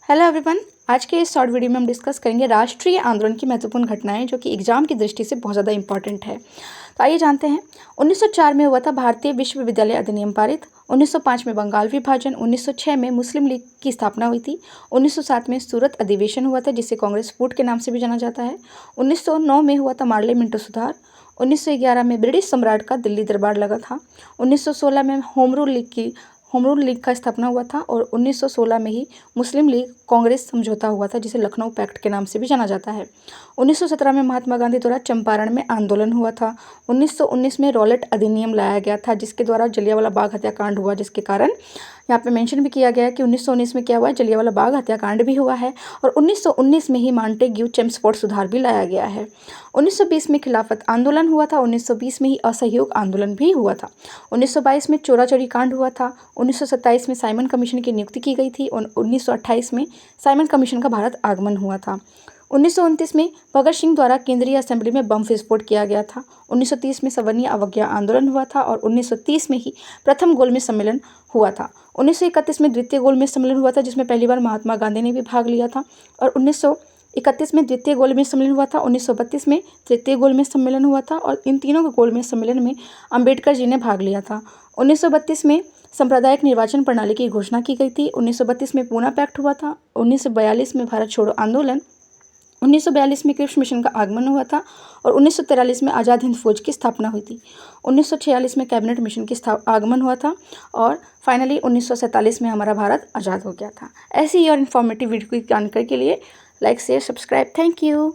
Hello everyone. आज के इस शॉर्ट वीडियो में हम डिस्कस करेंगे राष्ट्रीय आंदोलन की महत्वपूर्ण घटनाएं जो कि एग्जाम की दृष्टि से बहुत ज़्यादा इंपॉर्टेंट है। तो आइए जानते हैं। 1904 में हुआ था भारतीय विश्वविद्यालय अधिनियम पारित। 1905 में बंगाल विभाजन। 1906 में मुस्लिम लीग की स्थापना हुई थी। 1907 में सूरत अधिवेशन हुआ था जिसे कांग्रेस फूट के नाम से भी जाना जाता है। 1909 में हुआ था मार्ले मिंटो सुधार। 1911 में ब्रिटिश सम्राट का दिल्ली दरबार लगा था। 1916 में होम रूल लीग का स्थापना हुआ था और 1916 में ही मुस्लिम लीग कांग्रेस समझौता हुआ था जिसे लखनऊ पैक्ट के नाम से भी जाना जाता है। 1917 में महात्मा गांधी द्वारा चंपारण में आंदोलन हुआ था। 1919 में रॉलेट अधिनियम लाया गया था जिसके द्वारा जलियांवाला बाग हत्याकांड हुआ, जिसके कारण यहाँ पे मेंशन भी किया गया है कि 1919 में क्या हुआ है, जलियांवाला बाग हत्याकांड भी हुआ है। और 1919 में ही मांटेग्यू चेम्सफोर्ड सुधार भी लाया गया है। 1920 में खिलाफत आंदोलन हुआ था। 1920 में ही असहयोग आंदोलन भी हुआ था। 1922 में चोरा चोरी कांड हुआ था। 1927 में साइमन कमीशन की नियुक्ति की गई थी और 1928 में साइमन कमीशन का भारत आगमन हुआ था। 1929 में भगत सिंह द्वारा केंद्रीय असेंबली में बम विस्फोट किया गया था। 1930 में सवर्णीय अवज्ञा आंदोलन हुआ था और 1930 में ही प्रथम गोलमेज सम्मेलन हुआ था। 1931 में द्वितीय गोलमेज सम्मेलन हुआ था जिसमें पहली बार महात्मा गांधी ने भी भाग लिया था और 1931 में द्वितीय गोलमेज सम्मेलन हुआ था। 1932 में तृतीय गोलमेज सम्मेलन हुआ था और इन तीनों के गोलमेज सम्मेलन में अंबेडकर जी ने भाग लिया था। 1932 में सांप्रदायिक निर्वाचन प्रणाली की घोषणा की गई थी। 1932 में पूना पैक्ट हुआ था। 1942 में भारत छोड़ो आंदोलन। 1942 में क्रिप्स मिशन का आगमन हुआ था और 1943 में आज़ाद हिंद फौज की स्थापना हुई थी। 1946 में कैबिनेट मिशन की आगमन हुआ था और फाइनली 1947 में हमारा भारत आज़ाद हो गया था। ऐसी ही और इन्फॉर्मेटिव वीडियो की जानकारी के लिए like share subscribe. Thank you.